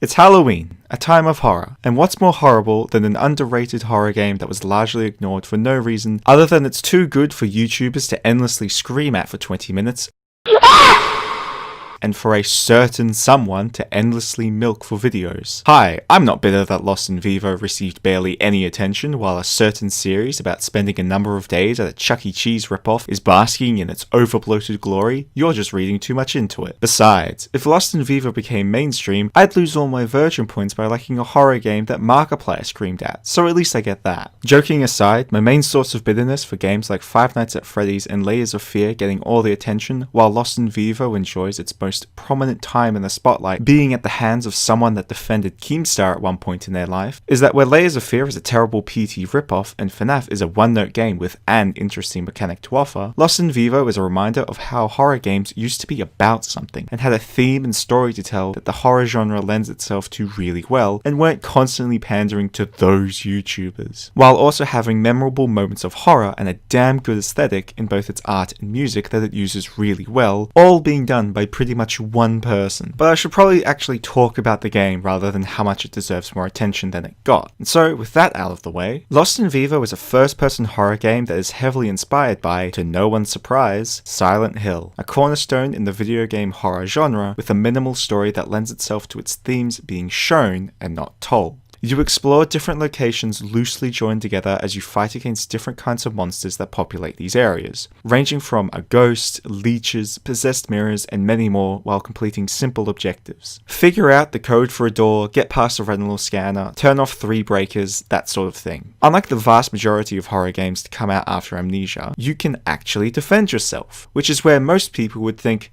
It's Halloween, a time of horror, and what's more horrible than an underrated horror game that was largely ignored for no reason other than it's too good for YouTubers to endlessly scream at for 20 minutes, and for a certain someone to endlessly milk for videos. Hi, I'm not bitter that Lost in Vivo received barely any attention while a certain series about spending a number of days at a Chuck E. Cheese ripoff is basking in its over-bloated glory. You're just reading too much into it. Besides, if Lost in Vivo became mainstream, I'd lose all my virgin points by liking a horror game that Markiplier screamed at, so at least I get that. Joking aside, my main source of bitterness for games like Five Nights at Freddy's and Layers of Fear getting all the attention, while Lost in Vivo enjoys its most prominent time in the spotlight being at the hands of someone that defended Keemstar at one point in their life, is that where Layers of Fear is a terrible PT ripoff and FNAF is a one-note game with an interesting mechanic to offer, Lost in Vivo is a reminder of how horror games used to be about something and had a theme and story to tell that the horror genre lends itself to really well and weren't constantly pandering to those YouTubers, while also having memorable moments of horror and a damn good aesthetic in both its art and music that it uses really well, all being done by pretty much one person. But I should probably actually talk about the game rather than how much it deserves more attention than it got. And so, with that out of the way, Lost in Vivo is a first-person horror game that is heavily inspired by, to no one's surprise, Silent Hill, a cornerstone in the video game horror genre with a minimal story that lends itself to its themes being shown and not told. You explore different locations loosely joined together as you fight against different kinds of monsters that populate these areas, ranging from a ghost, leeches, possessed mirrors, and many more while completing simple objectives. Figure out the code for a door, get past a retinal scanner, turn off 3 breakers, that sort of thing. Unlike the vast majority of horror games to come out after Amnesia, you can actually defend yourself, which is where most people would think,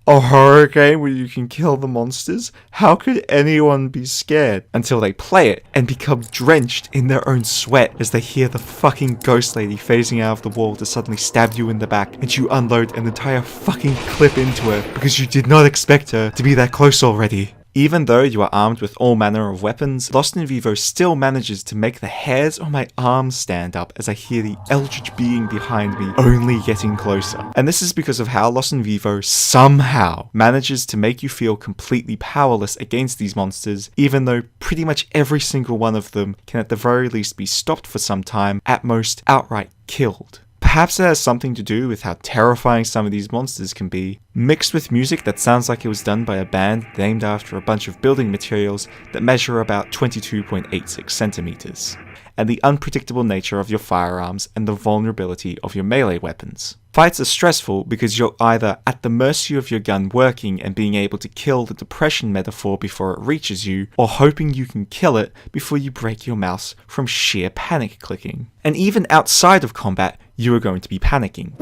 a horror game where you can kill the monsters? How could anyone be scared? Until they play it and become drenched in their own sweat as they hear the fucking ghost lady phasing out of the wall to suddenly stab you in the back and you unload an entire fucking clip into her because you did not expect her to be that close already. Even though you are armed with all manner of weapons, Lost in Vivo still manages to make the hairs on my arms stand up as I hear the eldritch being behind me only getting closer. And this is because of how Lost in Vivo somehow manages to make you feel completely powerless against these monsters, even though pretty much every single one of them can at the very least be stopped for some time, at most outright killed. Perhaps it has something to do with how terrifying some of these monsters can be, mixed with music that sounds like it was done by a band named after a bunch of building materials that measure about 22.86 centimeters, and the unpredictable nature of your firearms and the vulnerability of your melee weapons. Fights are stressful because you're either at the mercy of your gun working and being able to kill the depression metaphor before it reaches you, or hoping you can kill it before you break your mouse from sheer panic clicking. And even outside of combat, you are going to be panicking.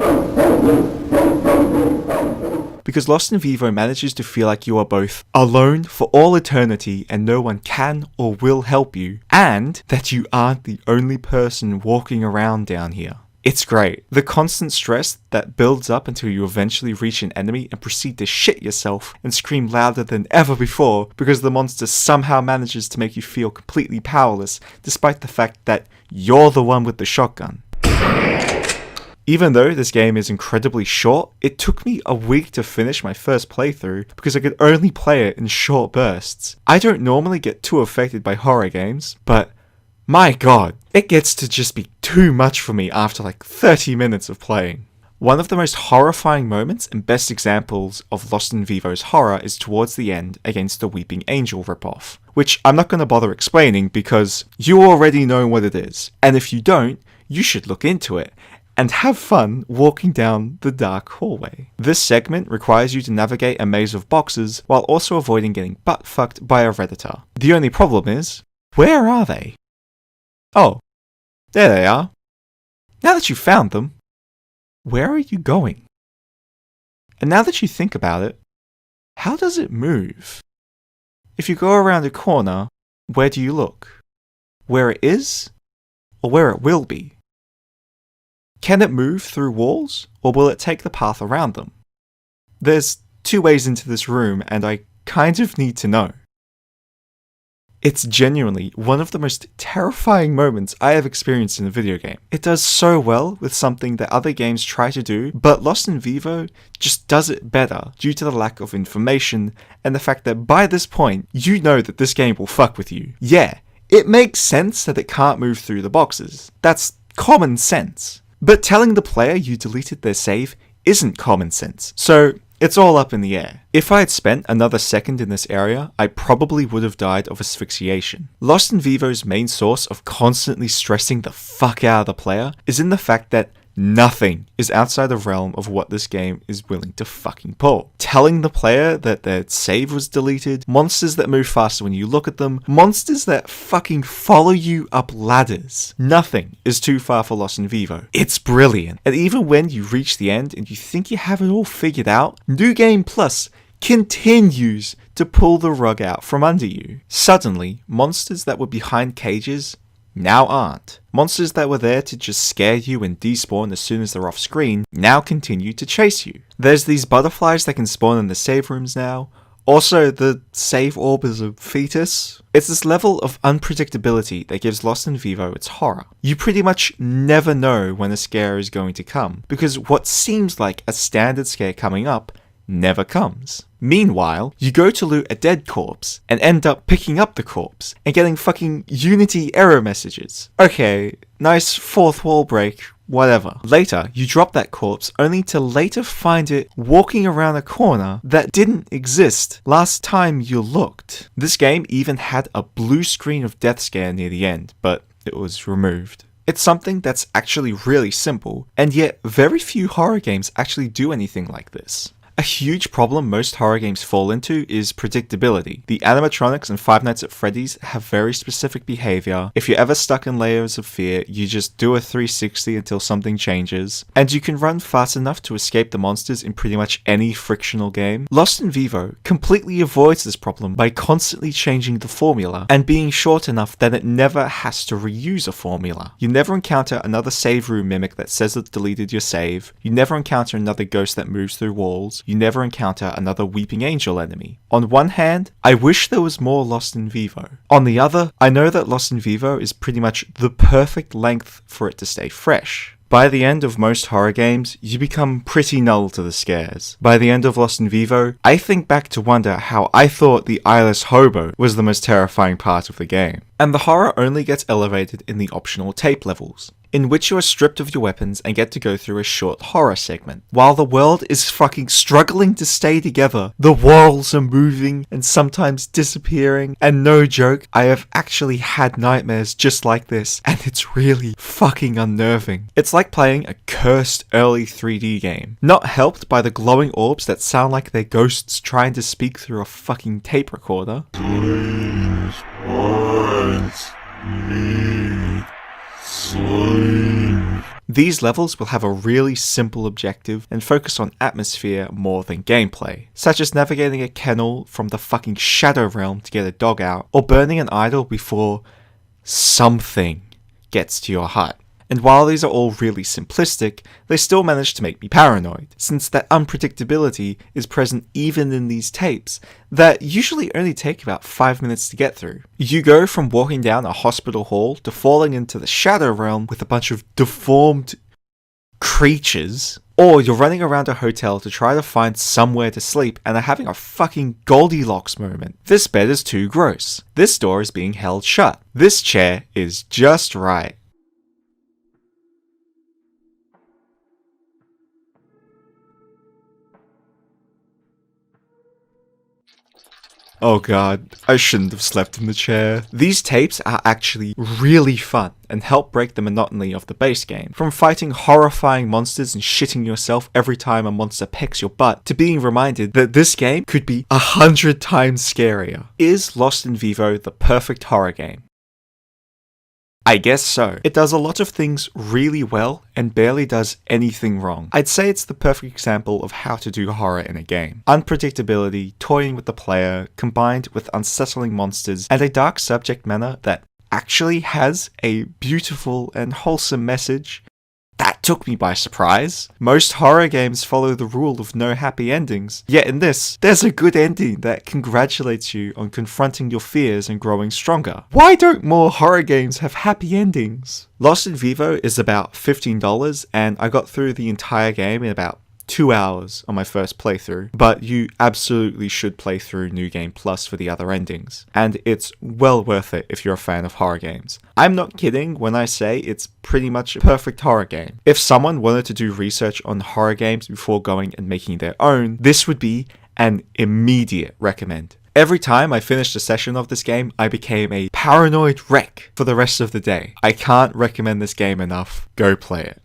Because Lost in Vivo manages to feel like you are both alone for all eternity and no one can or will help you, and that you aren't the only person walking around down here. It's great. The constant stress that builds up until you eventually reach an enemy and proceed to shit yourself and scream louder than ever before because the monster somehow manages to make you feel completely powerless despite the fact that you're the one with the shotgun. Even though this game is incredibly short, it took me a week to finish my first playthrough because I could only play it in short bursts. I don't normally get too affected by horror games, but my god, it gets to just be too much for me after like 30 minutes of playing. One of the most horrifying moments and best examples of Lost in Vivo's horror is towards the end against the Weeping Angel ripoff, which I'm not going to bother explaining because you already know what it is, and if you don't, you should look into it and have fun walking down the dark hallway. This segment requires you to navigate a maze of boxes while also avoiding getting butt-fucked by a redditor. The only problem is, where are they? Oh, there they are. Now that you've found them, where are you going? And now that you think about it, how does it move? If you go around a corner, where do you look? Where it is, or where it will be? Can it move through walls, or will it take the path around them? There's 2 ways into this room, and I kind of need to know. It's genuinely one of the most terrifying moments I have experienced in a video game. It does so well with something that other games try to do, but Lost in Vivo just does it better due to the lack of information and the fact that by this point, you know that this game will fuck with you. Yeah, it makes sense that it can't move through the boxes. That's common sense. But telling the player you deleted their save isn't common sense. So it's all up in the air. If I had spent another second in this area, I probably would have died of asphyxiation. Lost in Vivo's main source of constantly stressing the fuck out of the player is in the fact that nothing is outside the realm of what this game is willing to fucking pull. Telling the player that their save was deleted, monsters that move faster when you look at them, monsters that fucking follow you up ladders. Nothing is too far for Lost in Vivo. It's brilliant. And even when you reach the end and you think you have it all figured out, New Game Plus continues to pull the rug out from under you. Suddenly, monsters that were behind cages now aren't. Monsters that were there to just scare you and despawn as soon as they're off screen now continue to chase you. There's these butterflies that can spawn in the save rooms now. Also, the save orb is a fetus. It's this level of unpredictability that gives Lost in Vivo its horror. You pretty much never know when a scare is going to come, because what seems like a standard scare coming up never comes. Meanwhile, you go to loot a dead corpse and end up picking up the corpse and getting fucking Unity error messages. Okay, nice fourth wall break, whatever. Later, you drop that corpse only to later find it walking around a corner that didn't exist last time you looked. This game even had a blue screen of death scare near the end, but it was removed. It's something that's actually really simple, and yet very few horror games actually do anything like this. A huge problem most horror games fall into is predictability. The animatronics in Five Nights at Freddy's have very specific behavior. If you're ever stuck in layers of fear, you just do a 360 until something changes. And you can run fast enough to escape the monsters in pretty much any frictional game. Lost in Vivo completely avoids this problem by constantly changing the formula and being short enough that it never has to reuse a formula. You never encounter another save room mimic that says it deleted your save. You never encounter another ghost that moves through walls. You never encounter another weeping angel enemy. On one hand, I wish there was more Lost in Vivo. On the other, I know that Lost in Vivo is pretty much the perfect length for it to stay fresh. By the end of most horror games, you become pretty null to the scares. By the end of Lost in Vivo, I think back to wonder how I thought the eyeless hobo was the most terrifying part of the game. And the horror only gets elevated in the optional tape levels, in which you are stripped of your weapons and get to go through a short horror segment. While the world is fucking struggling to stay together, the walls are moving and sometimes disappearing, and no joke, I have actually had nightmares just like this, and it's really fucking unnerving. It's like playing a cursed early 3D game, not helped by the glowing orbs that sound like they're ghosts trying to speak through a fucking tape recorder. Please, these levels will have a really simple objective and focus on atmosphere more than gameplay, such as navigating a kennel from the fucking Shadow Realm to get a dog out, or burning an idol before something gets to your hut. And while these are all really simplistic, they still manage to make me paranoid, since that unpredictability is present even in these tapes that usually only take about 5 minutes to get through. You go from walking down a hospital hall to falling into the Shadow Realm with a bunch of deformed creatures, or you're running around a hotel to try to find somewhere to sleep and are having a fucking Goldilocks moment. This bed is too gross. This door is being held shut. This chair is just right. Oh god, I shouldn't have slept in the chair. These tapes are actually really fun and help break the monotony of the base game. From fighting horrifying monsters and shitting yourself every time a monster pecks your butt, to being reminded that this game could be 100 times scarier. Is Lost in Vivo the perfect horror game? I guess so. It does a lot of things really well and barely does anything wrong. I'd say it's the perfect example of how to do horror in a game. Unpredictability, toying with the player, combined with unsettling monsters and a dark subject matter that actually has a beautiful and wholesome message, That took me by surprise. Most horror games follow the rule of no happy endings. Yet in this, there's a good ending that congratulates you on confronting your fears and growing stronger. Why don't more horror games have happy endings? Lost in Vivo is about $15 and I got through the entire game in about 2 hours on my first playthrough, but you absolutely should play through New Game Plus for the other endings, and it's well worth it if you're a fan of horror games. I'm not kidding when I say it's pretty much a perfect horror game. If someone wanted to do research on horror games before going and making their own, this would be an immediate recommend. Every time I finished a session of this game, I became a paranoid wreck for the rest of the day. I can't recommend this game enough. Go play it.